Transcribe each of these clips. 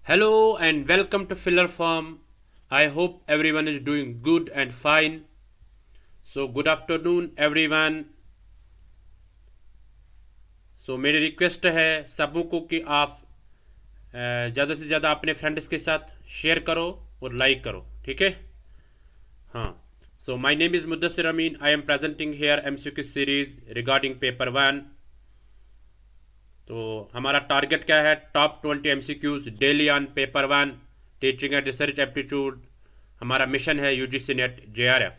Hello and welcome to Filler Farm. I hope everyone is doing good and fine. So, good afternoon, everyone. So, मेरी request है सबों को कि आप ज़्यादा से ज़्यादा अपने फ्रेंड्स के साथ शेयर करो और लाइक करो, ठीक है? हाँ. So, my name is Mudassir Amin. I am presenting here MCQ series regarding paper 1. तो हमारा टारगेट क्या है? Top 20 MCQs daily on paper 1 teaching and research aptitude. हमारा मिशन है UGC net JRF.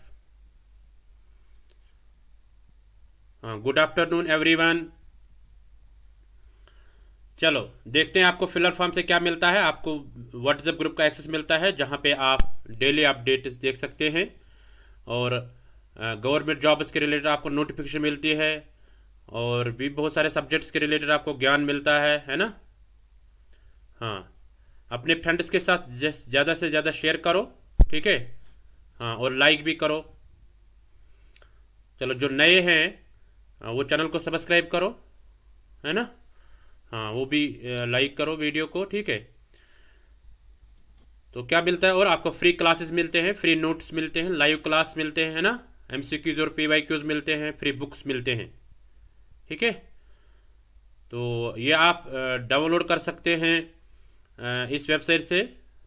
Good afternoon everyone. चलो देखते हैं आपको फिलर फॉर्म से क्या मिलता है. आपको व्हाट्सएप ग्रुप का एक्सेस मिलता है जहां पे आप डेली अपडेट देख सकते हैं और गवर्नमेंट जॉब्स के रिलेटेड आपको नोटिफिकेशन मिलती है और भी बहुत सारे सब्जेक्ट्स के रिलेटेड आपको ज्ञान मिलता है ना. हाँ, अपने फ्रेंड्स के साथ ज़्यादा से ज़्यादा शेयर करो, ठीक है. हाँ, और लाइक भी करो. चलो जो नए हैं वो चैनल को सब्सक्राइब करो, है ना. हाँ, वो भी लाइक करो वीडियो को, ठीक है. तो क्या मिलता है और आपको फ्री क्लासेस मिलते हैं, फ्री नोट्स मिलते हैं, लाइव क्लास मिलते हैं, है ना. MCQs और PYQs मिलते हैं, फ्री बुक्स मिलते हैं, ठीक है. तो ये आप डाउनलोड कर सकते हैं इस वेबसाइट से.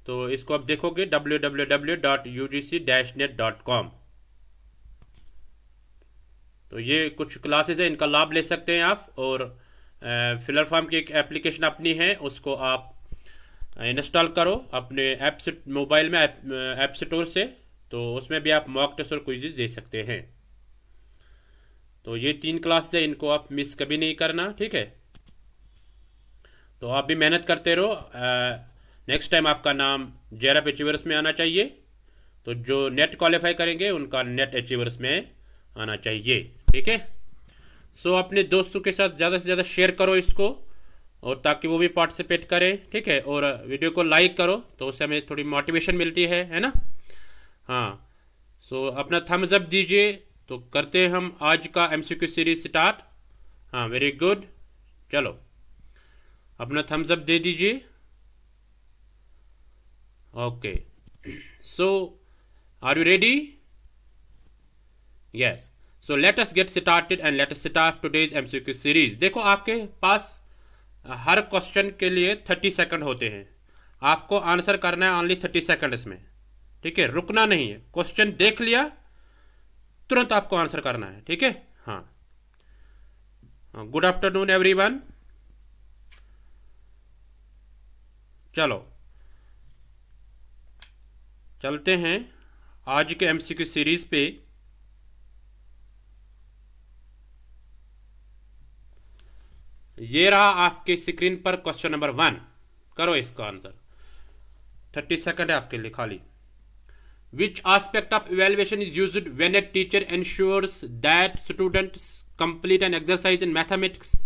तो इसको आप देखोगे www.ugc-net.com. तो ये कुछ क्लासेस है, इनका लाभ ले सकते हैं आप. और फिलर फार्म की एक एप्लीकेशन अपनी है, उसको आप इंस्टॉल करो अपने ऐप से, मोबाइल में ऐप स्टोर से. तो उसमें भी आप मॉक टेस्ट और क्विज़ेस दे सकते हैं. तो ये 3 क्लास है, इनको आप मिस कभी नहीं करना, ठीक है. तो आप भी मेहनत करते रहो. नेक्स्ट टाइम आपका नाम JRF अचीवर्स में आना चाहिए. तो जो नेट क्वालिफाई करेंगे उनका नेट अचीवर्स में आना चाहिए, ठीक है. सो अपने दोस्तों के साथ ज़्यादा से ज़्यादा शेयर करो इसको, और ताकि वो भी पार्टिसिपेट करें, ठीक है. और वीडियो को लाइक करो तो उससे हमें थोड़ी मोटिवेशन मिलती है ना. हाँ, सो अपना थम्स अप दीजिए. तो करते हैं हम आज का MCQ सीरीज स्टार्ट. हाँ, वेरी गुड. चलो अपना थम्स अप दे दीजिए. Okay, so are you ready? Yes. So let us get started and let us start today's MCQ series. देखो आपके पास हर क्वेश्चन के लिए 30 सेकंड होते हैं. आपको आंसर करना है ओनली 30 सेकंड्स में, ठीक है. रुकना नहीं है. क्वेश्चन देख लिया, तुरंत आपको आंसर करना है, ठीक है. हाँ, गुड आफ्टरनून एवरीवन. चलो चलते हैं आज के MCQ सीरीज पे. ये रहा आपके स्क्रीन पर क्वेश्चन नंबर 1. करो इसका आंसर. 30 सेकंड है आपके लिए खाली. Which aspect of evaluation is used when a teacher ensures that students complete an exercise in mathematics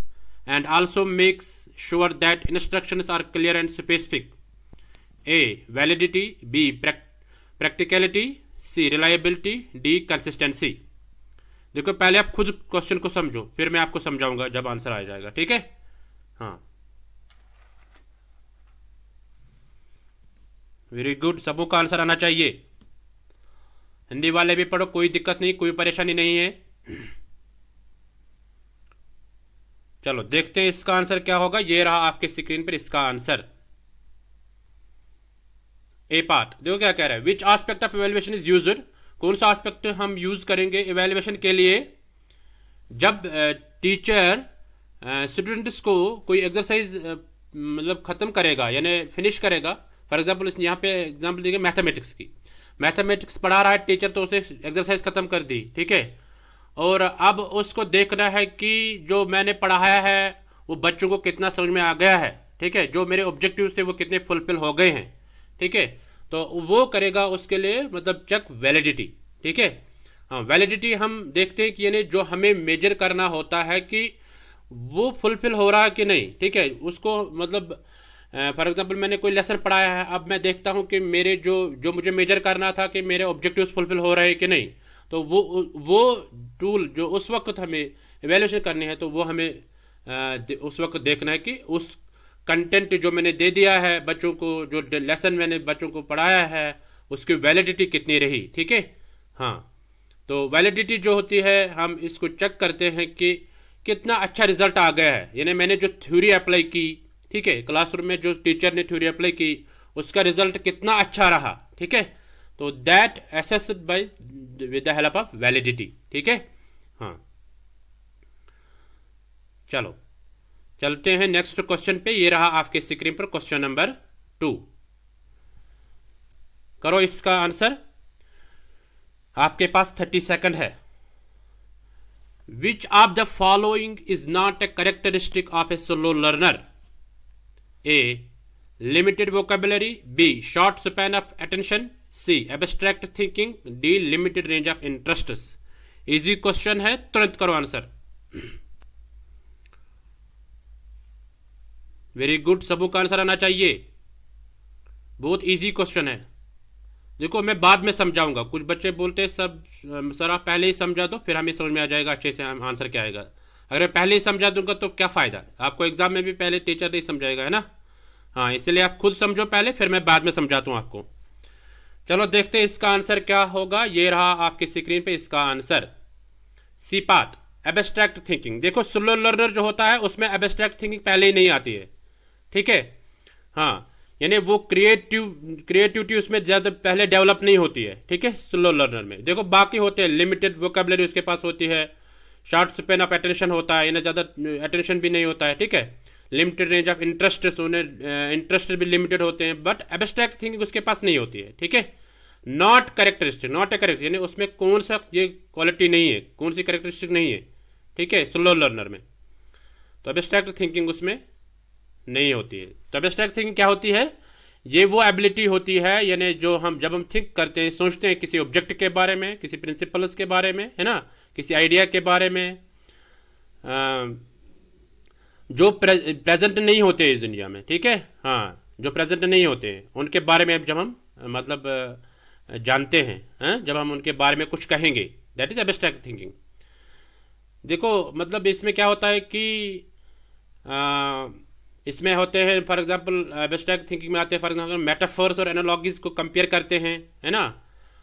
and also makes sure that instructions are clear and specific? A. Validity. B. Practicality. C. Reliability. D. Consistency. देखो पहले आप खुद question को समझो, फिर मैं आपको समझाऊंगा जब आंसर आ जाएगा, ठीक है. हाँ, वेरी गुड. सबों का आंसर आना चाहिए. हिंदी वाले भी पढ़ो, कोई दिक्कत नहीं, कोई परेशानी नहीं है. चलो देखते हैं इसका आंसर क्या होगा. ये रहा आपके स्क्रीन पर इसका आंसर. ए पार्ट देखो क्या कह रहा है. Which aspect of evaluation is used. कौन सा एस्पेक्ट हम यूज करेंगे इवेल्युएशन के लिए? जब टीचर स्टूडेंट्स को कोई एक्सरसाइज मतलब ख़त्म करेगा, यानी फिनिश करेगा. फॉर एग्जांपल यहाँ पे एग्जांपल देखिए मैथमेटिक्स की. मैथमेटिक्स पढ़ा रहा है टीचर, तो उसे एक्सरसाइज ख़त्म कर दी, ठीक है. और अब उसको देखना है कि जो मैंने पढ़ाया है वो बच्चों को कितना समझ में आ गया है, ठीक है. जो मेरे ऑब्जेक्टिव्स थे वो कितने फुलफिल हो गए हैं, ठीक है. तो वो करेगा उसके लिए मतलब चेक वैलिडिटी, ठीक है. हाँ, वैलिडिटी हम देखते हैं कि यानी जो हमें मेजर करना होता है कि वो फुलफिल हो रहा है कि नहीं, ठीक है. उसको मतलब फॉर एग्जांपल मैंने कोई लेसन पढ़ाया है, अब मैं देखता हूँ कि मेरे जो जो मुझे मेजर करना था कि मेरे ऑब्जेक्टिव्स फुलफिल हो रहे हैं कि नहीं. तो वो टूल जो उस वक्त हमें इवेल्यूशन करनी है, तो वो हमें उस वक्त देखना है कि उस कंटेंट जो मैंने दे दिया है बच्चों को, जो लेसन मैंने बच्चों को पढ़ाया है उसकी वैलिडिटी कितनी रही। ठीक है, हाँ। तो वैलिडिटी जो होती है हम इसको चेक करते हैं कि कितना अच्छा रिजल्ट आ गया है, यानी मैंने जो थ्योरी अप्लाई की, ठीक है, क्लासरूम में जो टीचर ने थ्योरी अप्लाई की उसका रिजल्ट कितना अच्छा रहा। ठीक है, तो that assessed by with the help of validity. ठीक है, हाँ। चलो चलते हैं नेक्स्ट क्वेश्चन पे। ये रहा आपके स्क्रीन पर क्वेश्चन नंबर 2। करो इसका आंसर, आपके पास 30 सेकंड है। Which of the following is not a characteristic of a slow learner? A limited vocabulary, B short span of attention, C abstract thinking, D limited range of interests. Easy question है, तुरंत करो answer. Very good, सबको का answer आना चाहिए। बहुत easy question है। देखो मैं बाद में समझाऊंगा, कुछ बच्चे बोलते हैं सब सर आप पहले ही समझा दो फिर हमें समझ में आ जाएगा अच्छे से आंसर क्या आएगा। अगर मैं पहले ही समझा दूंगा तो क्या फ़ायदा, आपको एग्जाम में भी पहले टीचर नहीं समझाएगा, है ना। हाँ, इसलिए आप खुद समझो पहले, फिर मैं बाद में समझाता हूँ आपको। चलो देखते हैं इसका आंसर क्या होगा। ये रहा आपकी स्क्रीन पे इसका answer, C part, abstract thinking. देखो स्लो लर्नर जो होता है उसमें एब्स्ट्रैक्ट थिंकिंग पहले ही नहीं आती है। ठीक है, हाँ, यानी वो क्रिएटिविटी उसमें ज़्यादा पहले डेवलप नहीं होती है। ठीक है, स्लो लर्नर में देखो बाकी होते हैं, लिमिटेड वोकेबुलरी उसके पास होती है, शॉर्ट स्पेन ऑफ अटेंशन होता है, यानी ज़्यादा अटेंशन भी नहीं होता है। ठीक है, लिमिटेड रेंज ऑफ इंटरेस्ट, उन्हें इंटरेस्ट भी लिमिटेड होते हैं, बट एब्स्ट्रैक्ट थिंकिंग उसके पास नहीं होती है। ठीक है, not characteristic, not a character, यानी उसमें कौन सा ये क्वालिटी नहीं है, कौन सी कैरेक्टरिस्टिक नहीं है। ठीक है, स्लो लर्नर में तो एब्स्ट्रैक्ट थिंकिंग उसमें नहीं होती है। तो एब्स्ट्रैक्ट थिंकिंग क्या होती है? ये वो एबिलिटी होती है, यानी जो हम जब हम थिंक करते हैं, सोचते हैं किसी ऑब्जेक्ट के बारे में, किसी प्रिंसिपल्स के बारे में, है ना, किसी आइडिया के बारे में, जो प्रेजेंट नहीं होते इस दुनिया में। ठीक है, हाँ, जो प्रेजेंट नहीं होते उनके बारे में जब हम मतलब जानते हैं, जब हम उनके बारे में कुछ कहेंगे, दैट इज एब्स्ट्रैक्ट थिंकिंग। देखो मतलब इसमें क्या होता है कि इसमें होते हैं फॉर एग्जांपल एब्स्ट्रैक्ट थिंकिंग में आते हैं फॉर एग्जांपल मेटाफर्स और एनालॉजीज को कंपेयर करते हैं, है ना।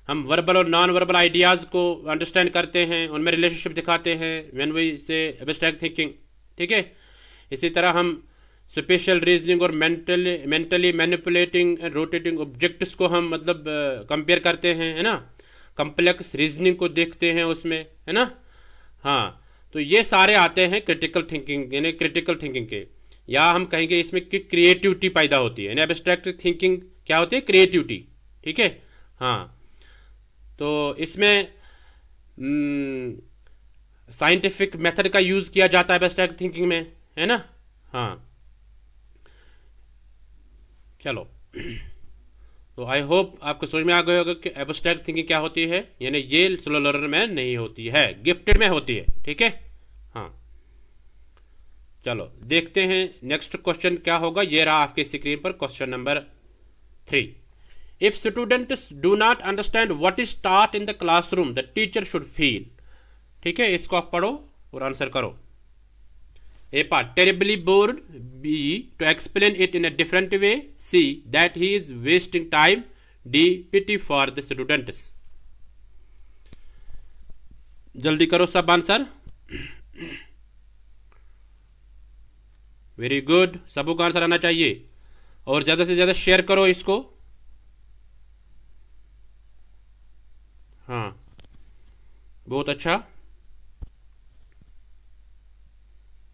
हम वर्बल और नॉन वर्बल आइडियाज़ को अंडरस्टैंड करते हैं, उनमें रिलेशनशिप दिखाते हैं व्हेन वी से एब्स्ट्रैक्ट थिंकिंग। ठीक है, इसी तरह हम स्पेशल रीजनिंग और mentally manipulating and rotating objects को हम मतलब कंपेयर करते हैं, है ना। कम्प्लेक्स रीजनिंग को देखते हैं उसमें, है ना। हाँ, तो ये सारे आते हैं क्रिटिकल थिंकिंग, यानी क्रिटिकल थिंकिंग के, या हम कहेंगे इसमें कि क्रिएटिविटी पैदा होती है, यानी एब्स्ट्रैक्ट थिंकिंग क्या होती है? क्रिएटिविटी। ठीक है, हाँ, तो इसमें साइंटिफिक मेथड का यूज़ किया जाता है एब्स्ट्रैक्ट थिंकिंग में, है ना। हाँ, चलो तो आई होप आपको समझ में आ गया होगा कि एब्स्ट्रैक्ट थिंकिंग क्या होती है, यानी ये स्लो लर्नर में नहीं होती है, गिफ्टेड में होती है। ठीक है, हाँ, चलो देखते हैं नेक्स्ट क्वेश्चन क्या होगा। ये रहा आपके स्क्रीन पर question number 3। If students do not understand what is taught in the classroom the teacher should feel. ठीक है, इसको आप पढ़ो और आंसर करो। A part, terribly bored. B, to explain it in a different way. C, that he is wasting time. D, pity for the students. जल्दी करो सब आंसर। वेरी गुड, सबको का आंसर आना चाहिए और ज़्यादा से ज़्यादा शेयर करो इसको। हाँ, बहुत अच्छा,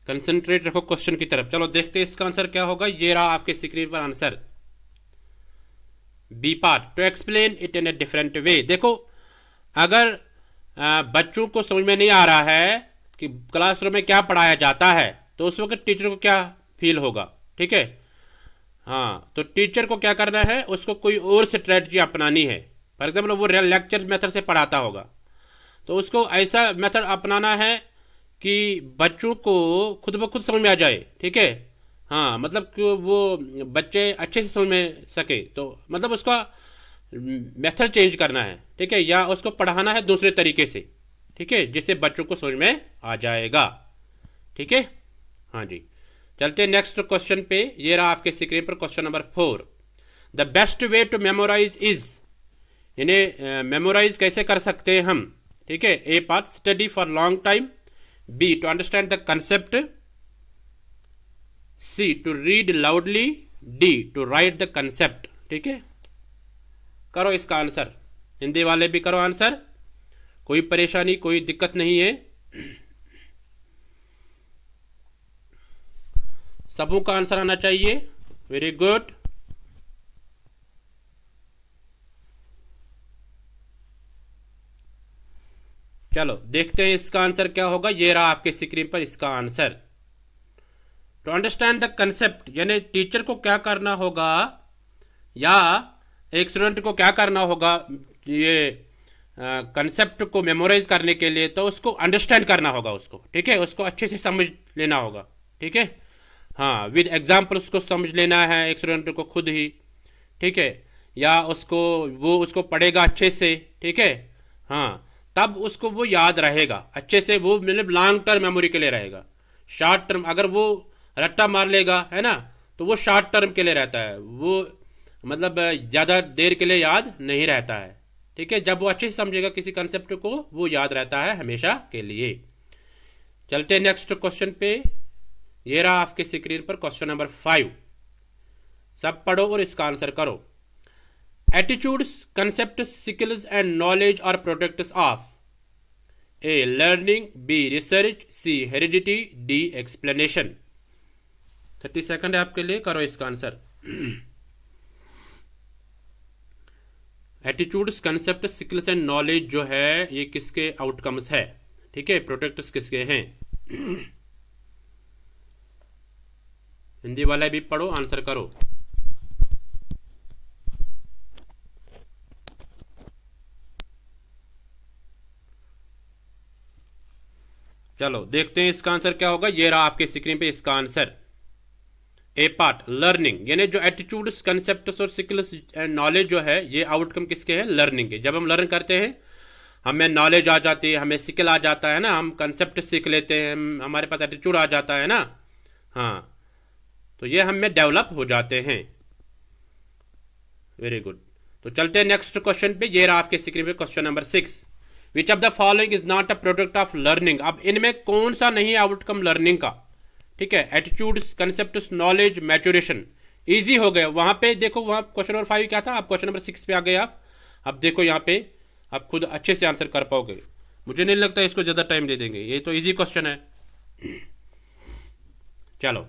कंसंट्रेट रखो क्वेश्चन की तरफ। चलो देखते हैं इसका आंसर क्या होगा। ये रहा आपके स्क्रीन पर answer, B part, to explain it in a different way. देखो अगर बच्चों को समझ में नहीं आ रहा है कि क्लासरूम में क्या पढ़ाया जाता है तो उस वक्त टीचर को क्या फील होगा। ठीक है, हाँ, तो टीचर को क्या करना है, उसको कोई और स्ट्रेटजी अपनानी है। फॉर एग्जाम्पल वो लेक्चर मेथड से पढ़ाता होगा तो उसको ऐसा मेथड अपनाना है कि बच्चों को खुद ब खुद समझ में आ जाए। ठीक है, हाँ, मतलब कि वो बच्चे अच्छे से समझ में सके, तो मतलब उसका मेथड चेंज करना है। ठीक है, या उसको पढ़ाना है दूसरे तरीके से। ठीक है, जिससे बच्चों को समझ में आ जाएगा। ठीक है, हाँ जी, चलते हैं नेक्स्ट क्वेश्चन पे। ये रहा आपके स्क्रीन पर question number 4। The best way to memorise is, यानी मेमोराइज कैसे कर सकते हैं हम। ठीक है, A part study for long time, B to understand the concept, C to read loudly, D to write the concept. ठीक है, करो इसका आंसर। हिंदी वाले भी करो आंसर, कोई परेशानी कोई दिक्कत नहीं है। सबों का आंसर आना चाहिए। Very good. चलो देखते हैं इसका आंसर क्या होगा। ये रहा आपके स्क्रीन पर इसका answer. To understand the concept, यानी टीचर को क्या करना होगा या एक स्टूडेंट को क्या करना होगा ये कंसेप्ट को मेमोराइज करने के लिए, तो उसको अंडरस्टैंड करना होगा उसको। ठीक है, उसको अच्छे से समझ लेना होगा। ठीक है, हाँ, विद एग्जाम्पल उसको समझ लेना है एक स्टूडेंट को खुद ही। ठीक है, या वो उसको पढ़ेगा अच्छे से। ठीक है, हाँ, तब उसको वो याद रहेगा अच्छे से, वो मतलब लॉन्ग टर्म मेमोरी के लिए रहेगा। शॉर्ट टर्म अगर वो रट्टा मार लेगा, है ना, तो वो शॉर्ट टर्म के लिए रहता है, वो मतलब ज़्यादा देर के लिए याद नहीं रहता है। ठीक है, जब वो अच्छे से समझेगा किसी कंसेप्ट को, वो याद रहता है हमेशा के लिए। चलते हैं नेक्स्ट क्वेश्चन पे। ये रहा आपके स्क्रीन पर क्वेश्चन नंबर 5। सब पढ़ो और इसका आंसर करो। Attitudes, concept, skills and knowledge are products of A learning, B research, C heredity, D explanation. 30 second है आपके लिए, करो इसका answer. Attitudes, concept, skills and knowledge जो है ये किसके आउटकम्स है। ठीक है, प्रोडक्ट्स किसके हैं। हिंदी वाला भी पढ़ो, आंसर करो। चलो देखते हैं इसका आंसर क्या होगा। ये रहा आपके स्क्रीन पे इसका आंसर। ए पार्ट लर्निंग, यानी जो एटीट्यूड्स, कंसेप्ट्स और स्किल्स एंड नॉलेज जो है ये आउटकम किसके हैं, लर्निंग के। जब हम लर्न करते हैं हमें नॉलेज आ जाती है, हमें स्किल आ जाता है ना, हम कंसेप्ट सीख लेते हैं, हमारे पास एटीट्यूड आ जाता है ना, हाँ, तो ये हमें डेवलप हो जाते हैं। Very good. तो चलते हैं नेक्स्ट क्वेश्चन पे। ये रहा आपके स्क्रीन पे question number 6। Which of the following is not a product of learning. अब इनमें कौन सा नहीं आउटकम लर्निंग का। ठीक है, attitudes, concepts, knowledge, maturation. Easy हो गया। वहां पे देखो, वहां क्वेश्चन नंबर 5 क्या था, आप क्वेश्चन नंबर 6 पे आ गए आप। अब देखो यहाँ पे आप खुद अच्छे से आंसर कर पाओगे। मुझे नहीं लगता इसको ज़्यादा टाइम दे देंगे, ये तो इजी क्वेश्चन है। चलो,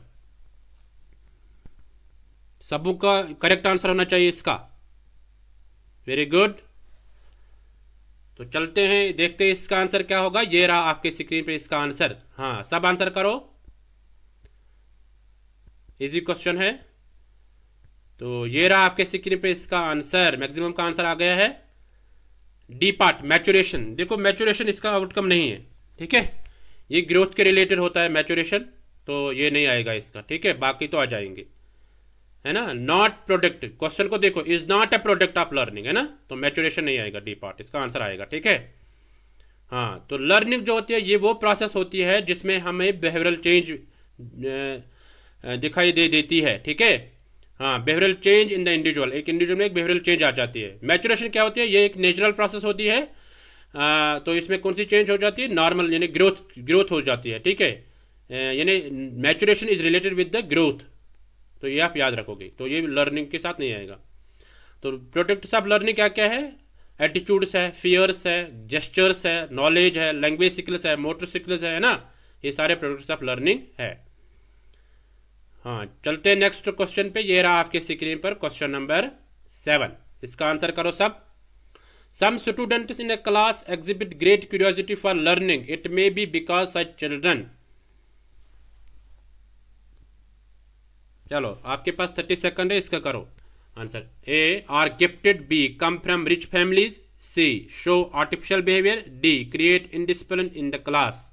सबों का करेक्ट आंसर होना चाहिए इसका। Very good. तो चलते हैं, देखते हैं इसका आंसर क्या होगा। ये रहा आपके स्क्रीन पे इसका आंसर। हाँ, सब आंसर करो, इजी क्वेश्चन है। तो ये रहा आपके स्क्रीन पे इसका आंसर। मैक्सिमम का आंसर आ गया है डी पार्ट, मैच्योरेशन। देखो मैच्योरेशन इसका आउटकम नहीं है। ठीक है, ये ग्रोथ के रिलेटेड होता है मैच्योरेशन, तो ये नहीं आएगा इसका। ठीक है, बाकी तो आ जाएंगे, है ना। नॉट प्रोडक्ट, क्वेश्चन को देखो, is not a product of learning, है ना, तो मैच्योरेशन नहीं आएगा, डी पार्ट इसका आंसर आएगा। ठीक है, हाँ, तो लर्निंग जो होती है ये वो प्रोसेस होती है जिसमें हमें बिहेवियरल चेंज दिखाई दे देती है। ठीक है, हाँ, behavioural change in the individual, एक इंडिविजुअल में एक बिहेवियरल चेंज आ जाती है। मैच्योरेशन क्या होती है, ये एक नेचुरल प्रोसेस होती है। तो इसमें कौन सी चेंज हो जाती है, नॉर्मल, यानी ग्रोथ हो जाती है। ठीक है, यानी maturation is related with the growth, तो ये आप याद रखोगे। तो ये लर्निंग के साथ नहीं आएगा। तो प्रोडक्ट्स ऑफ लर्निंग क्या क्या है, एटीट्यूड्स है, फियर्स है, जेस्चर्स है, नॉलेज है, लैंग्वेज स्किल्स है, मोटर स्किल्स है ना, ये सारे प्रोडक्ट्स ऑफ लर्निंग है। हाँ, चलते हैं नेक्स्ट क्वेश्चन पे। ये रहा आपके स्क्रीन पर क्वेश्चन नंबर 7। इसका आंसर करो सब। Some students in a class exhibit great curiosity for learning, it may be because such children. चलो, आपके पास 30 सेकंड है, इसका करो answer. A are gifted, B come from rich families, C show artificial behaviour, D create indiscipline in the class.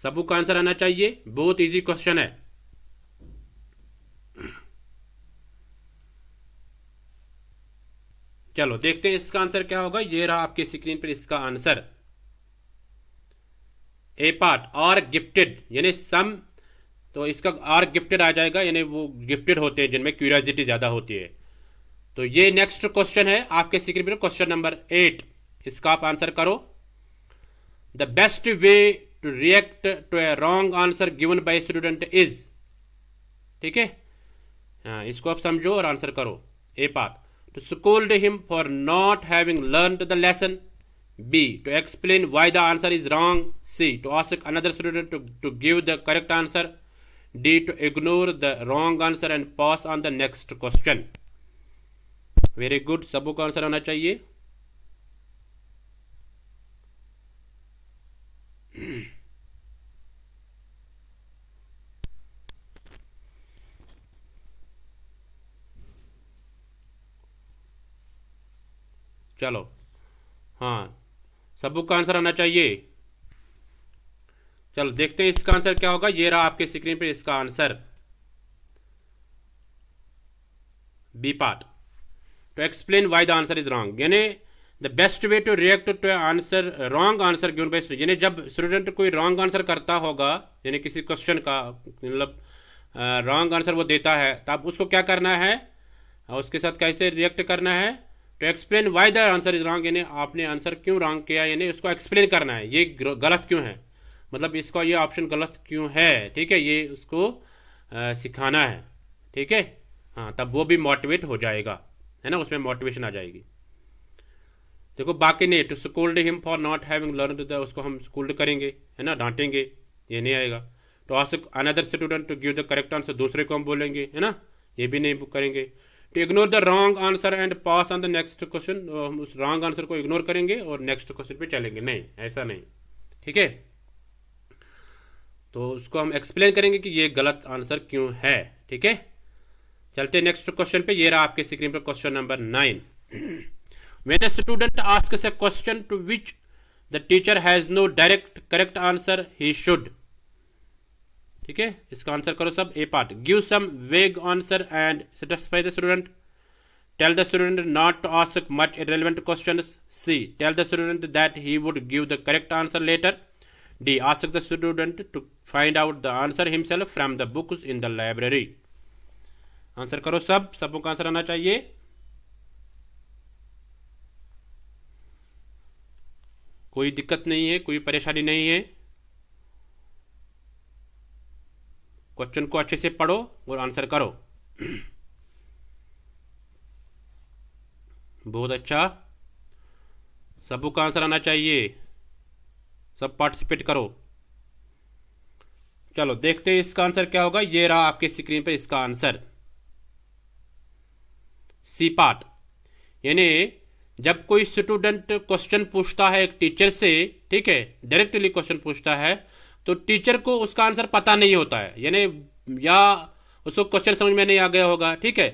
सबू का answer आना चाहिए, बहुत इजी क्वेश्चन है। चलो देखते हैं इसका आंसर क्या होगा। ये रहा आपके स्क्रीन पर इसका answer. A part are gifted, यानी सम तो इसका आर गिफ्टेड आ जाएगा, यानी वो गिफ्टेड होते हैं जिनमें क्यूरियोसिटी ज़्यादा होती है। तो ये नेक्स्ट क्वेश्चन है आपके स्क्रीन पर, क्वेश्चन नंबर 8। इसका आप आंसर करो। The best way to react to a wrong answer given by student is. ठीक है, हाँ, इसको आप समझो और आंसर करो। A part, to scold him for not having learned the lesson. B, to explain why the answer is wrong. C, to ask another student to give the correct answer. D, to ignore the wrong answer and pass on the next question. Very good, सबों का answer होना चाहिए। चलो, हाँ, सबों का answer आना चाहिए। चलो देखते हैं इसका आंसर क्या होगा। ये रहा आपके स्क्रीन पे इसका answer, B part, to explain why the answer is wrong. यानी the best way to react to answer wrong answer given by student, यानी जब स्टूडेंट कोई रॉन्ग आंसर करता होगा, यानी किसी क्वेश्चन का मतलब रॉन्ग आंसर वो देता है, तो आप उसको क्या करना है और उसके साथ कैसे रिएक्ट करना है। To explain why the answer is wrong, यानी आपने आंसर क्यों रॉन्ग किया, यानी उसको एक्सप्लेन करना है, ये गलत क्यों है, मतलब इसका ये ऑप्शन गलत क्यों है। ठीक है, ये उसको सिखाना है। ठीक है, हाँ, तब वो भी मोटिवेट हो जाएगा, है ना, उसमें मोटिवेशन आ जाएगी। देखो बाकी नहीं, to scold him for not having learn, उसको हम स्कोल्ड करेंगे, है ना, डांटेंगे, ये नहीं आएगा। तो ask another student to give the correct answer, दूसरे को हम बोलेंगे, है ना, ये भी नहीं करेंगे। To ignore the wrong answer and pass on the next question, हम उस रॉन्ग आंसर को इग्नोर करेंगे और नेक्स्ट क्वेश्चन पे चलेंगे, नहीं, ऐसा नहीं। ठीक है, तो उसको हम एक्सप्लेन करेंगे कि ये गलत आंसर क्यों है। ठीक है, चलते नेक्स्ट क्वेश्चन पे। ये रहा आपके स्क्रीन पर question number 9। When a student asks a question to which the teacher has no direct correct answer, he should। ठीक है, इसका आंसर करो सब। A part, give some vague answer and satisfy the student. Tell the student not to ask much irrelevant questions। C, tell the student that he would give the correct answer later. D, ask the student to find out the answer himself from the books in the library. Answer करो सब, सबों का answer आना चाहिए। कोई दिक्कत नहीं है, कोई परेशानी नहीं है। क्वेश्चन को अच्छे से पढ़ो और आंसर करो। बहुत अच्छा, सबों का आंसर आना चाहिए, सब पार्टिसिपेट करो। चलो देखते हैं इसका आंसर क्या होगा। ये रहा आपके स्क्रीन पे इसका आंसर, सी पार्ट। यानी जब कोई स्टूडेंट क्वेश्चन पूछता है एक टीचर से, ठीक है, डायरेक्टली क्वेश्चन पूछता है, तो टीचर को उसका आंसर पता नहीं होता है, यानी या उसको क्वेश्चन समझ में नहीं आ गया होगा। ठीक है,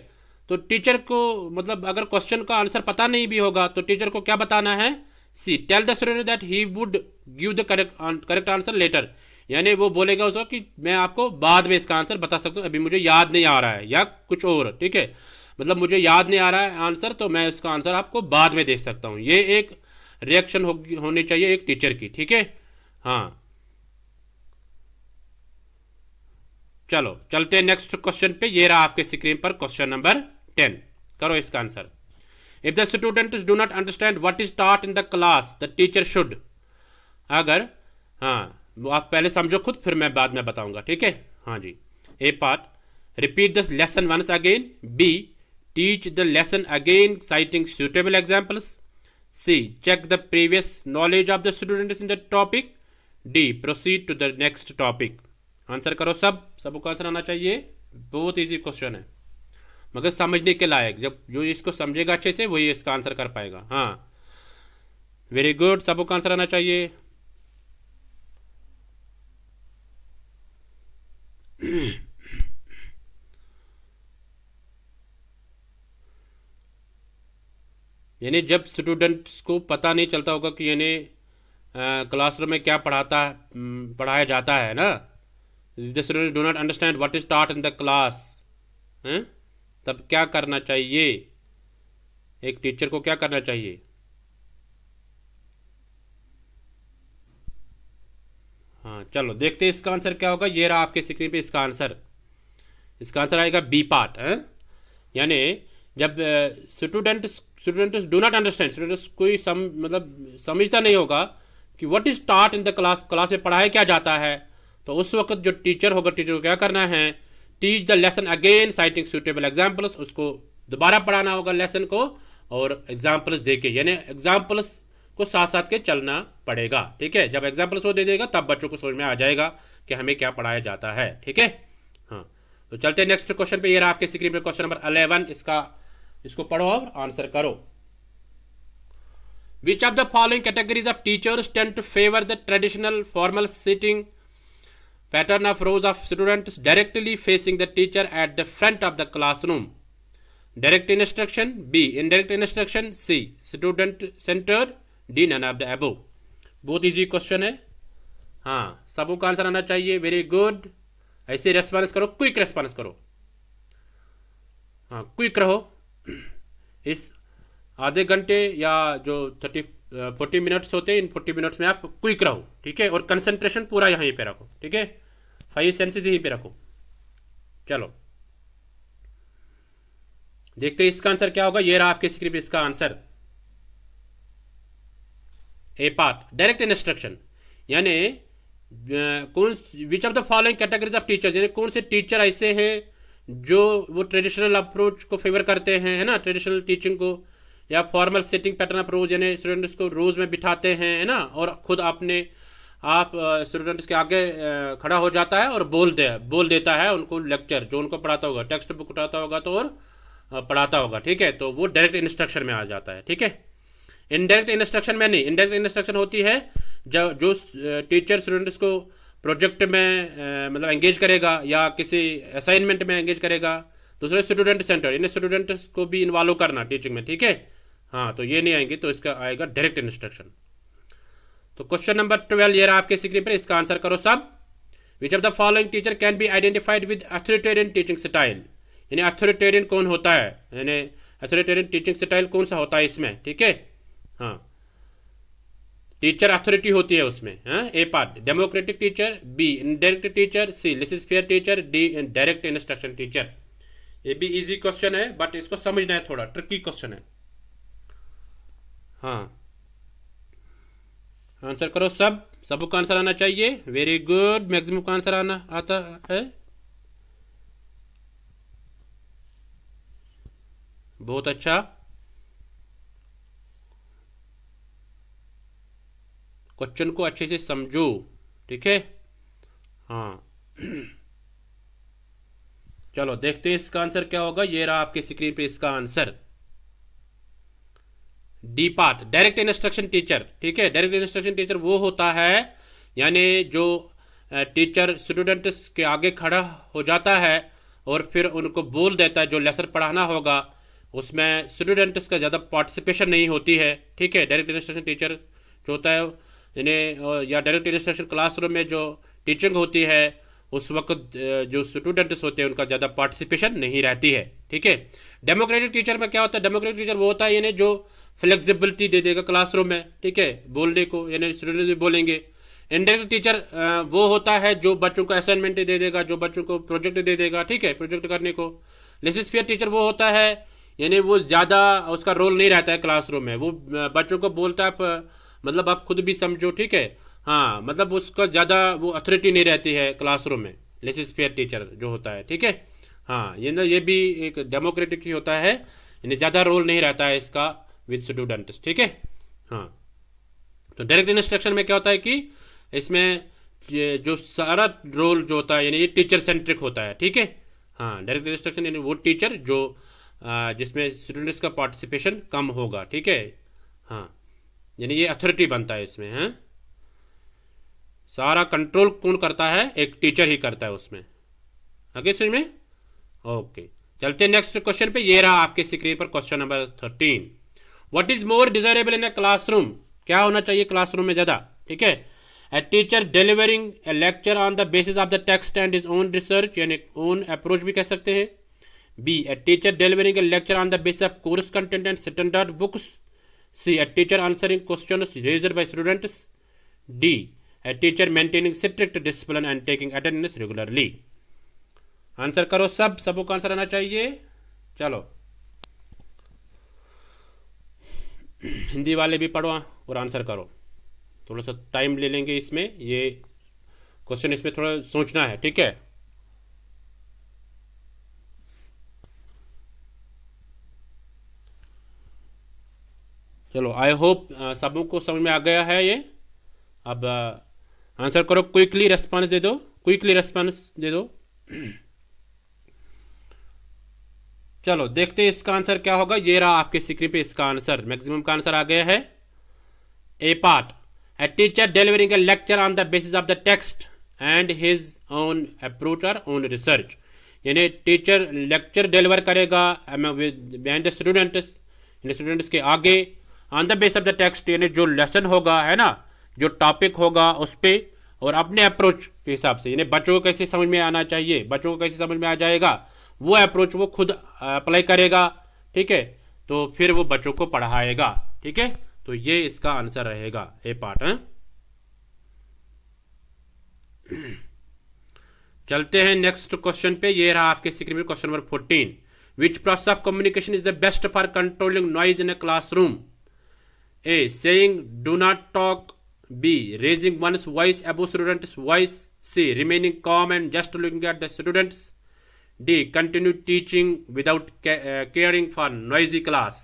तो टीचर को मतलब अगर क्वेश्चन का आंसर पता नहीं भी होगा तो टीचर को क्या बताना है। C, tell the student that he would give the correct answer later, यानी वो बोलेगा उसको कि मैं आपको बाद में इसका आंसर बता सकता हूँ, अभी मुझे याद नहीं आ रहा है, या कुछ और। ठीक है, मतलब मुझे याद नहीं आ रहा है आंसर, तो मैं इसका आंसर आपको बाद में दे सकता हूँ। ये एक रिएक्शन होनी चाहिए एक टीचर की। ठीक है, हाँ, चलो चलते हैं नेक्स्ट क्वेश्चन पे। ये रहा आपके स्क्रीन पर क्वेश्चन नंबर 10। करो इसका answer. If the students do not understand what is taught in the class, the teacher should. अगर, हाँ, वो आप पहले समझो खुद, फिर मैं बाद में बताऊंगा। ठीक है, हाँ जी। A part, repeat the lesson once again. B, teach the lesson again citing suitable examples। C, check the previous knowledge of the students in the topic। D, proceed to the next topic। Answer करो सब, सबको answer आना चाहिए। बहुत easy question है, मगर समझने के लायक। जब जो इसको समझेगा अच्छे से वही इसका आंसर कर पाएगा। हाँ, वेरी गुड, सबको आंसर आना चाहिए। यानी जब स्टूडेंट्स को पता नहीं चलता होगा कि यानी क्लासरूम में क्या पढ़ाया जाता है ना, the student do not understand what is taught in the class, तब क्या करना चाहिए, एक टीचर को क्या करना चाहिए। हाँ चलो देखते हैं इसका आंसर क्या होगा। ये रहा आपके स्क्रीन पे इसका आंसर। इसका आंसर आएगा बी पार्ट है। यानी जब students do not understand, students कोई मतलब समझता नहीं होगा कि what is taught in the class, class में पढ़ाया क्या जाता है, तो उस वक्त जो टीचर होगा, टीचर को क्या करना है, teach the lesson again citing suitable examples, उसको दोबारा पढ़ाना होगा लेसन को और एग्जाम्पल्स दे के, यानी एग्जाम्पल्स को साथ साथ के चलना पड़ेगा। ठीक है, जब एग्जाम्पल्स वो दे देगा तब बच्चों को समझ में आ जाएगा कि हमें क्या पढ़ाया जाता है। ठीक है, हाँ तो चलते हैं नेक्स्ट क्वेश्चन पे। ये रहा आपके स्क्रीन पे क्वेश्चन नंबर 11। इसको पढ़ो और आंसर करो। Which of the following categories of teachers tend to favour the traditional formal sitting pattern of rows of students directly facing the teacher at the front of the classroom? Direct instruction, B indirect instruction, C student centred, D none of the above. बहुत easy question है, हाँ सबको का answer आना चाहिए। Very good, ऐसे response करो, quick response करो, हाँ क्विक रहो। इस आधे घंटे या जो 40 मिनट्स होते हैं, इन 40 मिनट्स में आप क्विक रहो। ठीक है, और कंसंट्रेशन पूरा यहीं पे रखो। ठीक है, 5 सेंसेस यहीं पे रखो। चलो देखते हैं इसका आंसर क्या होगा। ये रहा आपके स्क्रीन पे इसका answer. A part direct instruction, यानी कौन विच of the following categories of teachers, यानी कौन से टीचर ऐसे हैं जो वो ट्रेडिशनल अप्रोच को फेवर करते हैं, है ना, ट्रेडिशनल टीचिंग को, या फॉर्मल सेटिंग पैटर्न ऑफ रोज, यानी स्टूडेंट्स को रोज में बिठाते हैं, है ना, और खुद आप स्टूडेंट्स के आगे खड़ा हो जाता है और बोल देता है उनको लेक्चर, जो उनको पढ़ाता होगा, टेक्स्ट बुक उठाता होगा तो और पढ़ाता होगा। ठीक है, तो वो डायरेक्ट इंस्ट्रक्शन में आ जाता है। ठीक है, इनडायरेक्ट इंस्ट्रक्शन में नहीं। इनडायरेक्ट इंस्ट्रक्शन होती है जो टीचर स्टूडेंट्स को प्रोजेक्ट में मतलब एंगेज करेगा या किसी असाइनमेंट में एंगेज करेगा। दूसरे स्टूडेंट सेंटर, इन्हें स्टूडेंट्स को भी इन्वॉल्व करना टीचिंग में। ठीक है, हाँ तो ये नहीं आएंगे, तो इसका आएगा डायरेक्ट इंस्ट्रक्शन। तो क्वेश्चन नंबर 12 ये रहा आपके स्क्रीन पर, इसका आंसर करो सब। विच of the following teacher can be identified with authoritarian teaching style, यानी अथॉरिटेरियन कौन होता है, यानी अथॉरिटेरियन टीचिंग स्टाइल कौन सा होता है इसमें। ठीक है, हाँ टीचर अथॉरिटी होती है उसमें। हाँ, A part democratic teacher, B indirect teacher, C laissez faire teacher, D direct instruction teacher. ये भी इजी क्वेश्चन है, बट इसको समझना है, थोड़ा ट्रिकी क्वेश्चन है। हाँ आंसर करो सबको आंसर आना चाहिए। वेरी गुड, मैक्सिमम का आंसर आता है, बहुत अच्छा। क्वेश्चन को अच्छे से समझो। ठीक है, हाँ चलो देखते हैं इसका आंसर क्या होगा। ये रहा आपके स्क्रीन पे इसका answer. D part direct instruction teacher. ठीक है, डायरेक्ट इंस्ट्रक्शन टीचर वो होता है, यानी जो टीचर स्टूडेंट्स के आगे खड़ा हो जाता है और फिर उनको बोल देता है जो लेसन पढ़ाना होगा, उसमें स्टूडेंट्स का ज़्यादा पार्टिसिपेशन नहीं होती है। ठीक है, डायरेक्ट इंस्ट्रक्शन टीचर जो होता है, यानी या डायरेक्ट इंस्ट्रक्शन क्लासरूम में जो टीचिंग होती है उस वक्त जो स्टूडेंट्स होते हैं उनका ज़्यादा पार्टिसिपेशन नहीं रहती है। ठीक है, डेमोक्रेटिक टीचर में क्या होता है, डेमोक्रेटिक टीचर वो होता है यानी जो फ्लेक्सिबिलिटी दे देगा क्लासरूम में। ठीक है, बोलने को, यानी स्टूडेंट्स भी बोलेंगे। इनडायरेक्ट टीचर वो होता है जो बच्चों को असाइनमेंट दे देगा, जो बच्चों को प्रोजेक्ट दे देगा। ठीक है, प्रोजेक्ट करने को। लेसिस फेयर टीचर वो होता है, यानी वो ज़्यादा उसका रोल नहीं रहता है क्लासरूम में, वो बच्चों को बोलता है, मतलब आप खुद भी समझो। ठीक है, हाँ मतलब उसका ज़्यादा वो अथॉरिटी नहीं रहती है क्लासरूम में, लेसिस फेयर टीचर जो होता है। ठीक है, हाँ ये भी एक डेमोक्रेटिक ही होता है, यानी ज़्यादा रोल नहीं रहता है इसका विद स्टूडेंट्स। ठीक है, हाँ तो डायरेक्ट इंस्ट्रक्शन में क्या होता है कि इसमें जो सारा रोल जो होता है यानी ये टीचर सेंट्रिक होता है। ठीक है, हाँ डायरेक्ट इंस्ट्रक्शन यानी वो टीचर जो जिसमें स्टूडेंट्स का पार्टिसिपेशन कम होगा। ठीक है, हाँ यानी ये अथॉरिटी बनता है इसमें। है सारा कंट्रोल कौन करता है, एक टीचर ही करता है उसमें। आगे समझ में, ओके चलते हैं नेक्स्ट क्वेश्चन पे। ये रहा आपके स्क्रीन पर question number 13। What is more desirable in a classroom, क्या होना चाहिए क्लासरूम में ज़्यादा। ठीक है, A teacher delivering a lecture on the basis of the text and is own research, यानी ओन अप्रोच भी कह सकते हैं। B a teacher delivering a lecture on the basis of course content and standard books. C a teacher answering questions raised by students. D a teacher maintaining strict discipline and taking attendance regularly. Answer करो, सबको का answer आना चाहिए। चलो हिंदी वाले भी पढ़ो और आंसर करो। थोड़ा सा टाइम ले लेंगे इसमें, ये क्वेश्चन इसमें थोड़ा सोचना है, ठीक है। चलो आई होप सबको समझ में आ गया है ये। अब आंसर करो, क्विकली रेस्पॉन्स दे दो, क्विकली रेस्पॉन्स दे दो। चलो देखते हैं इसका आंसर क्या होगा। ये रहा आपके स्क्रीन पे इसका आंसर, मैक्सिमम का आंसर आ गया है। A part, a teacher delivering a lecture on the basis of the text and his own approach और ओन रिसर्च। यानी टीचर लेक्चर डिलीवर करेगा बिहाइंड द स्टूडेंट्स के आगे on the base of the text, यानी जो lesson होगा है ना, जो टॉपिक होगा उस पर, और अपने अप्रोच के हिसाब से, यानी बच्चों को कैसे समझ में आना चाहिए, बच्चों को कैसे समझ में आ जाएगा, वो अप्रोच वो खुद अप्लाई करेगा, ठीक है। तो फिर वो बच्चों को पढ़ाएगा, ठीक है। तो ये इसका आंसर रहेगा, ए पार्ट है। चलते हैं नेक्स्ट क्वेश्चन पे। ये रहा आपके स्क्रीन में question number 14। Which process of communication is the best for controlling noise in a classroom? A saying do not talk, B raising one's voice above students voice, C remaining calm and just looking at the students, D continue teaching without caring for noisy class.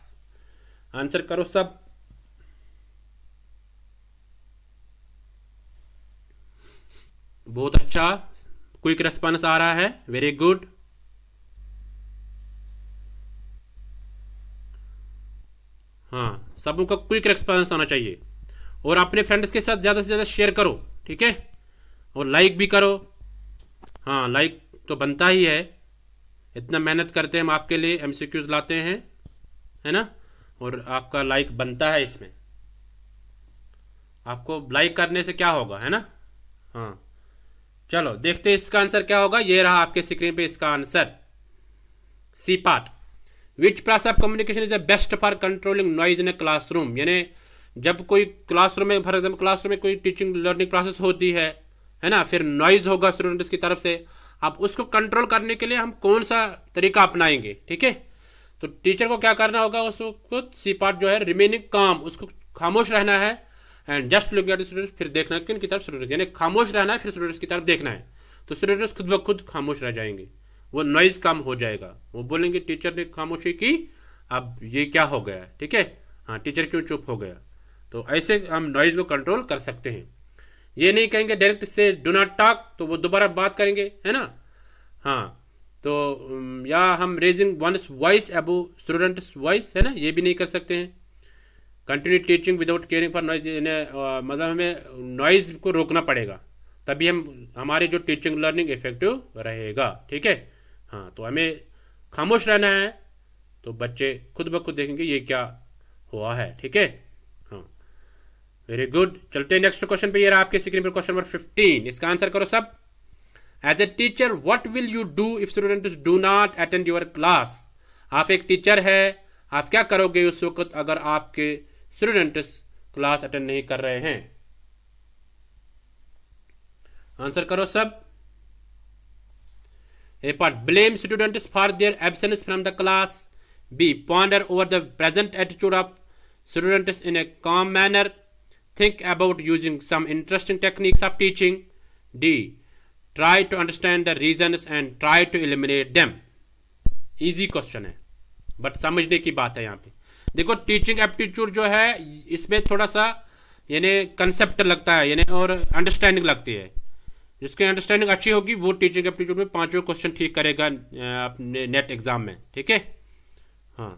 Answer करो सब। बहुत अच्छा, quick response आ रहा है, very good. हाँ, सबको quick response आना चाहिए, और अपने फ्रेंड्स के साथ ज़्यादा से ज़्यादा शेयर करो, ठीक है, और लाइक भी करो। हाँ, लाइक तो बनता ही है, इतना मेहनत करते हैं हम आपके लिए, एमसीक्यूज लाते हैं, है ना, और आपका लाइक बनता है इसमें। आपको लाइक करने से क्या होगा, है ना। हाँ चलो देखते हैं इसका आंसर क्या होगा। ये रहा आपके स्क्रीन पे इसका answer, C part. Which process of communication is the best for controlling noise in a classroom? यानी जब कोई क्लासरूम में, फॉर एग्जाम्पल क्लासरूम में कोई टीचिंग लर्निंग प्रोसेस होती है ना, फिर नॉइज होगा स्टूडेंट्स की तरफ से, आप उसको कंट्रोल करने के लिए हम कौन सा तरीका अपनाएंगे, ठीक है। तो टीचर को क्या करना होगा, उसको सी पार्ट जो है, रिमेनिंग काम, उसको खामोश रहना है, and just looking eight students, फिर देखना है किन की तरफ स्टूडेंट्स, यानी खामोश रहना है, फिर स्टूडेंट्स की तरफ देखना है। तो स्टूडेंट्स खुद ब खुद खामोश रह जाएंगे, वो नॉइज कम हो जाएगा, वो बोलेंगे टीचर ने खामोशी की, अब ये क्या हो गया, ठीक है। हाँ, टीचर क्यों चुप हो गया। तो ऐसे हम नॉइज को कंट्रोल कर सकते हैं। ये नहीं कहेंगे डायरेक्ट से डू नॉट टॉक, तो वो दोबारा बात करेंगे, है ना। हाँ, तो या हम raising one's voice above students voice, है ना, ये भी नहीं कर सकते हैं। Continue teaching without caring for noise, मतलब हमें नॉइज को रोकना पड़ेगा, तभी हम हमारी जो टीचिंग लर्निंग इफेक्टिव रहेगा, ठीक है। हाँ, तो हमें खामोश रहना है, तो बच्चे खुद ब खुद देखेंगे ये क्या हुआ है, ठीक है। हाँ, वेरी गुड। चलते हैं नेक्स्ट क्वेश्चन पे। ये रहा आपके स्क्रीन पर क्वेश्चन नंबर 15। इसका आंसर करो सब। As a teacher what will you do if students do not attend your class? आप एक टीचर है, आप क्या करोगे उस वक्त अगर आपके स्टूडेंट्स क्लास अटेंड नहीं कर रहे हैं? आंसर करो सब। A part, blame students for their absence from the class, B ponder over the present attitude of students in a calm manner, think about using some interesting techniques of teaching, D try to understand the reasons and try to eliminate them। Easy question है, but समझने की बात है यहाँ पे। देखो, teaching aptitude जो है इसमें थोड़ा सा यानी कंसेप्ट लगता है, यानी और अंडरस्टैंडिंग लगती है। जिसकी अंडरस्टैंडिंग अच्छी होगी वो टीचिंग एप्टीट्यूड में 5 क्वेश्चन ठीक करेगा अपने नेट एग्जाम में, ठीक है। हाँ,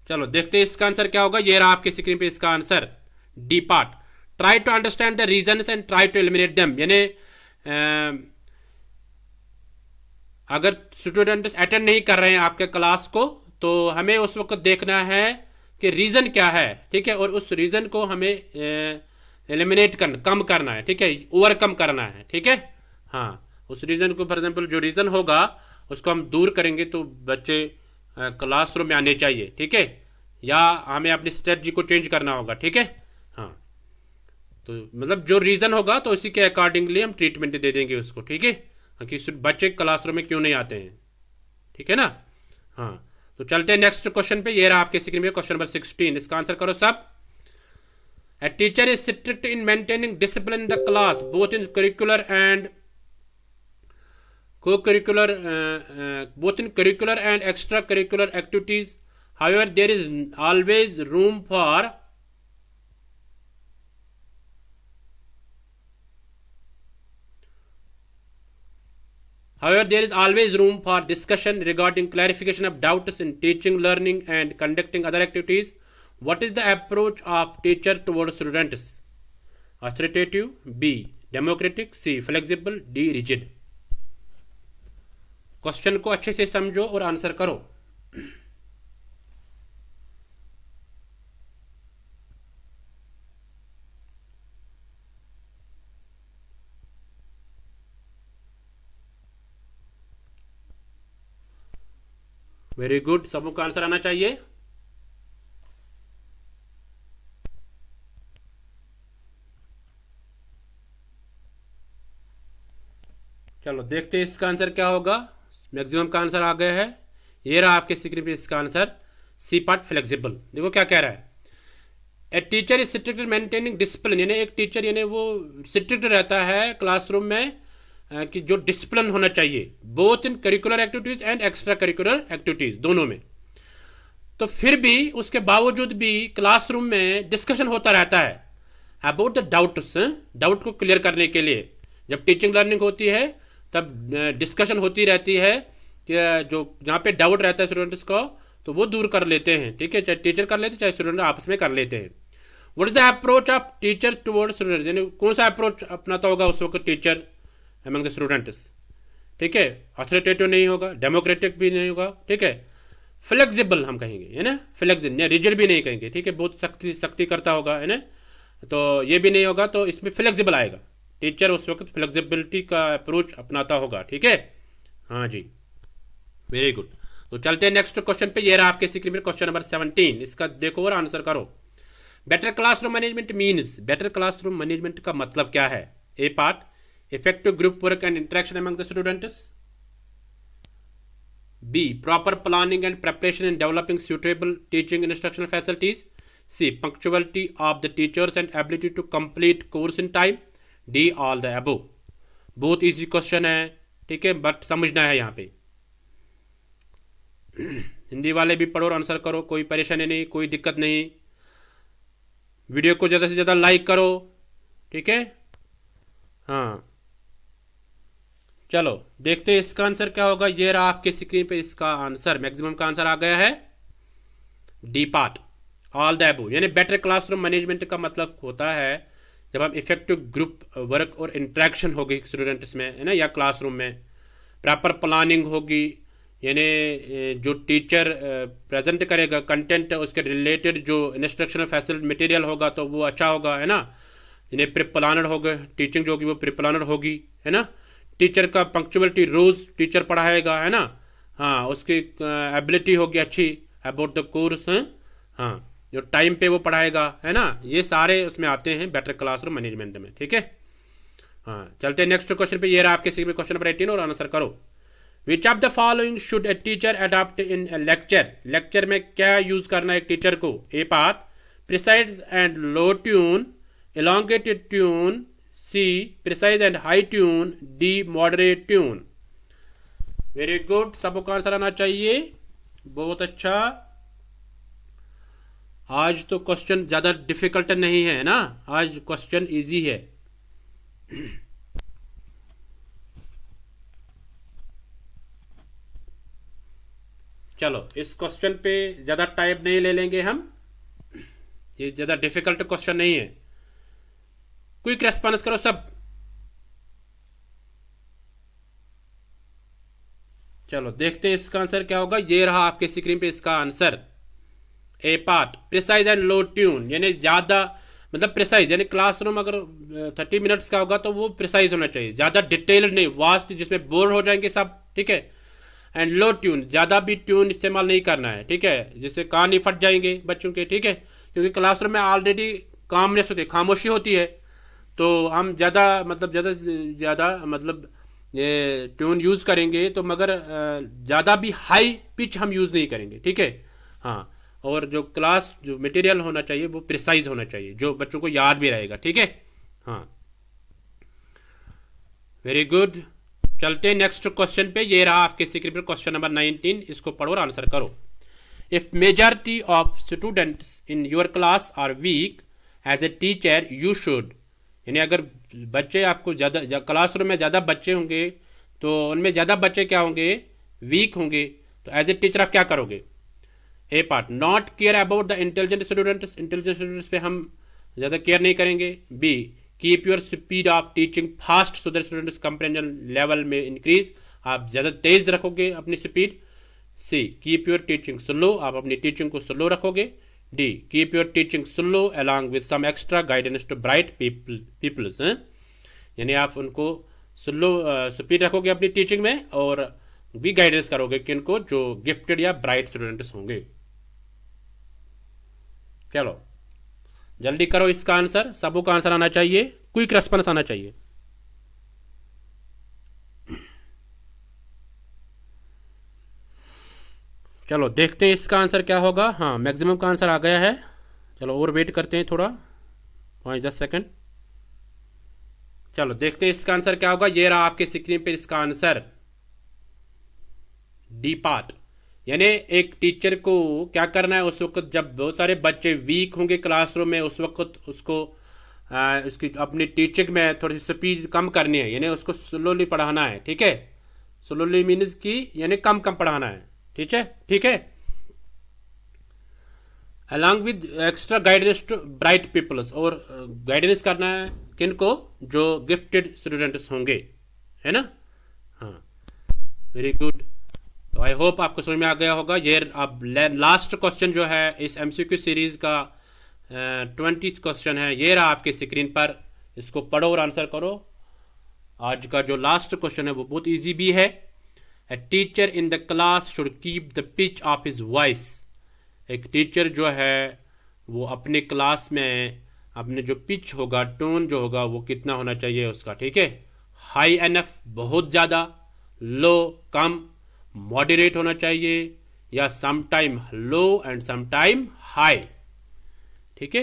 चलो देखते हैं इसका आंसर क्या होगा। ये रहा आपके स्क्रीन पे इसका answer, D part. Try to understand the reasons and try to eliminate them, यानी अगर स्टूडेंट्स अटेंड नहीं कर रहे हैं आपके क्लास को, तो हमें उस वक्त देखना है कि रीजन क्या है, ठीक है, और उस रीजन को हमें एलिमिनेट करना, कम करना है, ठीक है, ओवरकम करना है, ठीक है। हाँ, उस रीजन को, फॉर एग्जाम्पल जो रीजन होगा उसको हम दूर करेंगे तो बच्चे क्लासरूम में आने चाहिए, ठीक है, या हमें अपनी स्ट्रेटजी को चेंज करना होगा, ठीक है। हाँ, तो मतलब जो रीज़न होगा तो उसी के अकॉर्डिंगली हम ट्रीटमेंट दे देंगे उसको, ठीक है। कि बच्चे क्लासरूम में क्यों नहीं आते हैं, ठीक है ना। हाँ, तो चलते हैं नेक्स्ट क्वेश्चन पे। ये रहा आपके स्क्रीन में क्वेश्चन नंबर 16, इसका आंसर करो सब। A teacher is strict in maintaining discipline in the class, both in curricular and co-curricular, both in curricular and extracurricular activities. However, there is always room for discussion regarding clarification of doubts in teaching, learning, and conducting other activities. What is the approach of teacher towards students? Authoritative, B. Democratic, C. Flexible, D. Rigid. Question को अच्छे से समझो और answer करो। Very good, सबको answer आना चाहिए। चलो देखते हैं इसका आंसर क्या होगा। मैक्सिमम का आंसर आ गया है। ये रहा आपके स्क्रीन पे इसका आंसर, सी पार्ट फ्लेक्सिबल। देखो क्या कह रहा है, A teacher is strict maintaining discipline, यानी एक टीचर यानी वो स्ट्रिक्ट रहता है क्लासरूम में कि जो डिसिप्लिन होना चाहिए, both in curricular activities and extra curricular activities, दोनों में। तो फिर भी उसके बावजूद भी क्लासरूम में डिस्कशन होता रहता है अबाउट द डाउट्स, डाउट को क्लियर करने के लिए। जब टीचिंग लर्निंग होती है तब डिस्कशन होती रहती है कि जो जहाँ पे डाउट रहता है स्टूडेंट्स को तो वो दूर कर लेते हैं, ठीक है। चाहे टीचर कर लेते हैं चाहे स्टूडेंट आपस में कर लेते हैं। What is the approach of teacher towards students, यानी कौन सा अप्रोच अपनाता होगा उस वक्त टीचर अमंग द स्टूडेंट्स, ठीक है। अथॉरिटेटिव नहीं होगा, डेमोक्रेटिक भी नहीं होगा, ठीक है। फ्लेक्सिबल हम कहेंगे, है ना, फ्लेक्सिबल, रिजिड भी नहीं कहेंगे, ठीक है। बहुत सख्ती करता होगा, है ना, तो ये भी नहीं होगा, तो इसमें फ्लेक्सिबल आएगा। टीचर उस वक्त फ्लेक्सिबिलिटी का अप्रोच अपनाता होगा, ठीक है। हाँ जी, वेरी गुड। तो चलते हैं नेक्स्ट क्वेश्चन पे। ये रहा आपके स्क्रीन पर क्वेश्चन नंबर 17, इसका देखो और आंसर करो। Better classroom management means, better classroom management का मतलब क्या है? A part, effective group work and interaction among the students. B, proper planning and preparation in developing suitable teaching and instructional facilities. C, punctuality of the teachers and ability to complete course in time. D, all the above. बहुत easy question है, ठीक है, but समझना है यहाँ पे। हिंदी वाले भी पढ़ो और आंसर करो, कोई परेशानी नहीं, कोई दिक्कत नहीं। वीडियो को ज़्यादा से ज़्यादा लाइक करो, ठीक है। हाँ, चलो देखते हैं इसका आंसर क्या होगा। ये रहा आपके स्क्रीन पे इसका आंसर, मैक्सिमम का आंसर आ गया है D part, all the above. यानी बेटर क्लासरूम मैनेजमेंट का मतलब होता है जब हम इफेक्टिव ग्रुप वर्क और इंटरेक्शन होगी स्टूडेंट्स में, है ना, या क्लासरूम में। प्रॉपर प्लानिंग होगी, यानी जो टीचर प्रेजेंट करेगा कंटेंट, उसके रिलेटेड जो इंस्ट्रक्शनल फैसिलिटी मटेरियल होगा तो वो अच्छा होगा, है ना। यानी प्री प्लानड होगा, टीचिंग जो होगी वो प्री प्लानड होगी, है ना। टीचर का पंक्चुअलिटी, रोज टीचर पढ़ाएगा, है ना। हाँ, उसकी एबिलिटी होगी अच्छी अबाउट द कोर्स, हाँ, जो टाइम पे वो पढ़ाएगा, है ना। ये सारे उसमें आते हैं बेटर क्लासरूम मैनेजमेंट में, ठीक है। हाँ, चलते हैं नेक्स्ट क्वेश्चन पे। ये रहा आपके स्क्रीन में क्वेश्चन नंबर 18 और आंसर करो। Which of the following should a teacher adopt in lecture, lecture में क्या यूज करना है एक टीचर को? A part, precise and low tune, elongated tune, C, precise and high tune, D, moderate tune. Very good, सबको answer आना चाहिए, बहुत अच्छा। आज तो क्वेश्चन ज़्यादा डिफिकल्ट नहीं है ना, आज क्वेश्चन इजी है। चलो इस क्वेश्चन पे ज़्यादा टाइम नहीं ले लेंगे हम, ये ज़्यादा डिफिकल्ट क्वेश्चन नहीं है। क्विक रेस्पॉन्स करो सब। चलो देखते हैं इसका आंसर क्या होगा। ये रहा आपके स्क्रीन पे इसका answer, A part, precise and low tune, यानी ज्यादा मतलब प्रिसाइज, यानी क्लासरूम अगर 30 मिनट्स का होगा तो वो प्रिसाइज होना चाहिए, ज्यादा डिटेल्ड नहीं, वास्ट जिसमें बोर हो जाएंगे सब, ठीक है। एंड लो ट्यून, ज्यादा भी ट्यून इस्तेमाल नहीं करना है, ठीक है, जिससे कान ही फट जाएंगे बच्चों के, ठीक है। क्योंकि क्लासरूम में ऑलरेडी कामनेस होती है, खामोशी होती है, तो हम ज़्यादा मतलब ज़्यादा से ज़्यादा मतलब ये ट्यून यूज़ करेंगे तो मगर ज़्यादा भी हाई पिच हम यूज़ नहीं करेंगे, ठीक है। हाँ, और जो क्लास जो मटेरियल होना चाहिए वो प्रिसाइज होना चाहिए, जो बच्चों को याद भी रहेगा, ठीक है। हाँ, वेरी गुड। चलते हैं नेक्स्ट क्वेश्चन पे। ये रहा आपके स्क्रीन पर क्वेश्चन नंबर 19। इसको पढ़ो और आंसर करो। If majority of students in your class are weak, as a teacher you should, यानी अगर बच्चे आपको ज़्यादा क्लासरूम में ज़्यादा बच्चे होंगे तो उनमें ज़्यादा बच्चे क्या होंगे, वीक होंगे, तो एज ए टीचर आप क्या करोगे। A part, not care about the intelligent students, intelligent students पे हम ज़्यादा केयर नहीं करेंगे। B, keep your speed of teaching fast so that students comprehension level में इंक्रीज, आप ज़्यादा तेज रखोगे अपनी speed. C, keep your teaching slow, आप अपनी टीचिंग को स्लो रखोगे। D, keep your teaching slow along with some extra guidance to bright peoples, यानी आप उनको स्लो स्पीड रखोगे अपनी टीचिंग में और भी गाइडेंस करोगे किनको, जो गिफ्टेड या ब्राइट स्टूडेंट्स होंगे। चलो जल्दी करो इसका आंसर, सबों का आंसर आना चाहिए, क्विक रेस्पॉन्स आना चाहिए। चलो देखते हैं इसका आंसर क्या होगा। हाँ, मैक्सिमम का आंसर आ गया है। चलो और वेट करते हैं थोड़ा, 5-10 सेकेंड। चलो देखते हैं इसका आंसर क्या होगा। ये रहा आपके स्क्रीन पे इसका आंसर, डी पार्ट। यानी एक टीचर को क्या करना है उस वक्त जब बहुत सारे बच्चे वीक होंगे क्लासरूम में, उस वक्त उसको उसकी अपनी टीचिंग में थोड़ी सी स्पीड कम करनी है, यानी उसको स्लोली पढ़ाना है, ठीक है। स्लोली मीन्स की यानी कम कम पढ़ाना है, ठीक है, ठीक है। Along with extra guidance to bright peoples, और गाइडेंस करना है किनको, जो गिफ्टेड स्टूडेंट्स होंगे, है ना। हाँ, वेरी गुड। तो आई होप आपको समझ में आ गया होगा। ये अब लास्ट क्वेश्चन जो है इस एमसीक्यू सीरीज का 20 क्वेश्चन है, ये रहा आपके स्क्रीन पर। इसको पढ़ो और आंसर करो। आज का जो लास्ट क्वेश्चन है वो बहुत इजी भी है। A teacher in the class should keep the pitch of his voice, एक टीचर जो है वो अपने क्लास में अपने जो पिच होगा, टोन जो होगा वो कितना होना चाहिए उसका, ठीक है। हाई एनफ बहुत ज़्यादा, लो कम, मॉडरेट होना चाहिए, या some time low and some time high, ठीक है।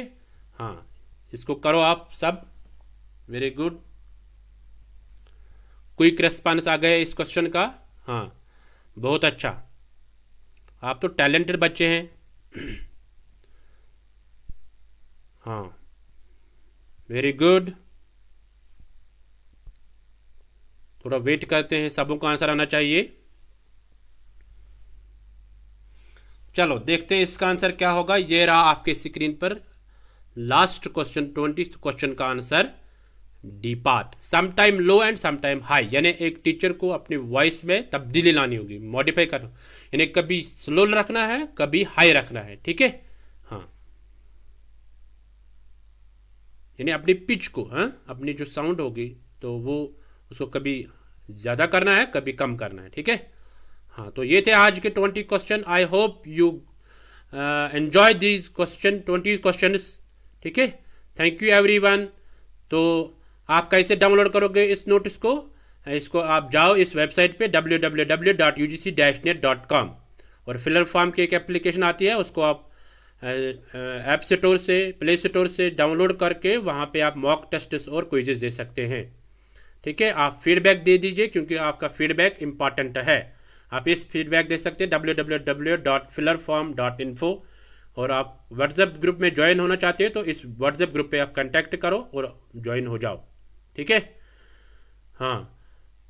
हाँ, इसको करो आप सब, वेरी गुड। क्विक रेस्पॉन्स आ गया इस क्वेश्चन का। हाँ, बहुत अच्छा, आप तो टैलेंटेड बच्चे हैं। हाँ, वेरी गुड। थोड़ा वेट करते हैं, सबों का आंसर आना चाहिए। चलो देखते हैं इसका आंसर क्या होगा। ये रहा आपके स्क्रीन पर लास्ट क्वेश्चन, 20 क्वेश्चन का answer, D part. Some time low and some time high, यानी एक टीचर को अपनी वॉइस में तब्दीली लानी होगी, मॉडिफाई करना, यानी कभी स्लो रखना है, कभी हाई रखना है, ठीक है। हाँ, यानी अपनी पिच को, हाँ, अपनी जो साउंड होगी तो वो उसको कभी ज़्यादा करना है, कभी कम करना है, ठीक है। हाँ, तो ये थे आज के 20 question. I hope you enjoy these question, 20 question, ठीक है। Thank you everyone. तो आप कैसे डाउनलोड करोगे इस नोट्स को, इसको आप जाओ इस वेबसाइट पे www.ugc-net.com, और फिलर फॉर्म की एक एप्लीकेशन आती है, उसको आप ऐप स्टोर से, प्ले स्टोर से डाउनलोड करके वहाँ पे आप मॉक टेस्ट और क्विजेज दे सकते हैं, ठीक है। आप फीडबैक दे दीजिए क्योंकि आपका फीडबैक इंपॉर्टेंट है। आप इस फीडबैक दे सकते हैं www.fillerform.info, और आप व्हाट्सएप ग्रुप में ज्वाइन होना चाहते हैं तो इस व्हाट्सएप ग्रुप पे आप कांटेक्ट करो और ज्वाइन हो जाओ, ठीक है। हाँ,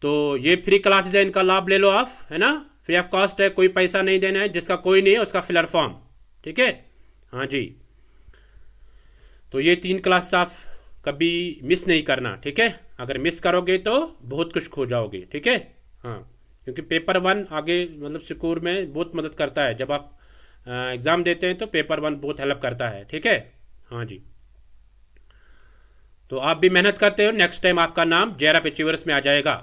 तो ये फ्री क्लासेस है, इनका लाभ ले लो आप, है ना, फ्री ऑफ कॉस्ट है, कोई पैसा नहीं देना है, जिसका कोई नहीं है उसका फिलर फॉर्म, ठीक है। हाँ जी, तो ये 3 क्लास आप कभी मिस नहीं करना, ठीक है। अगर मिस करोगे तो बहुत कुछ खो जाओगे, ठीक है। हाँ, क्योंकि पेपर 1 आगे मतलब स्कोर में बहुत मदद करता है, जब आप एग्ज़ाम देते हैं तो पेपर 1 बहुत हेल्प करता है, ठीक है। हाँ जी, तो आप भी मेहनत करते हो, नेक्स्ट टाइम आपका नाम JRF अचीवर्स में आ जाएगा।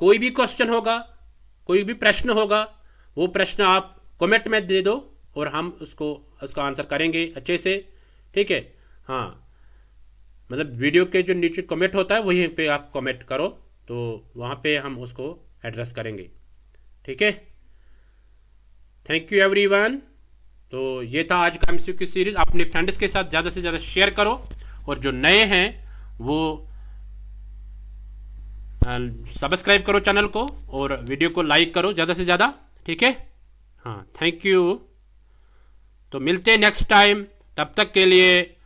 कोई भी क्वेश्चन होगा, कोई भी प्रश्न होगा, वो प्रश्न आप कमेंट में दे दो और हम उसका आंसर करेंगे अच्छे से, ठीक है। हाँ, मतलब वीडियो के जो नीचे कमेंट होता है वहीं पे आप कमेंट करो, तो वहाँ पे हम उसको एड्रेस करेंगे। ठीक है, थैंक यू एवरीवन। तो ये था आज का एमसीक्यू सीरीज। अपने फ्रेंड्स के साथ ज़्यादा से ज़्यादा शेयर करो, और जो नए हैं वो सब्सक्राइब करो चैनल को, और वीडियो को लाइक करो ज़्यादा से ज़्यादा। ठीक है, हाँ, थैंक यू। तो मिलते हैं नेक्स्ट टाइम, तब तक के लिए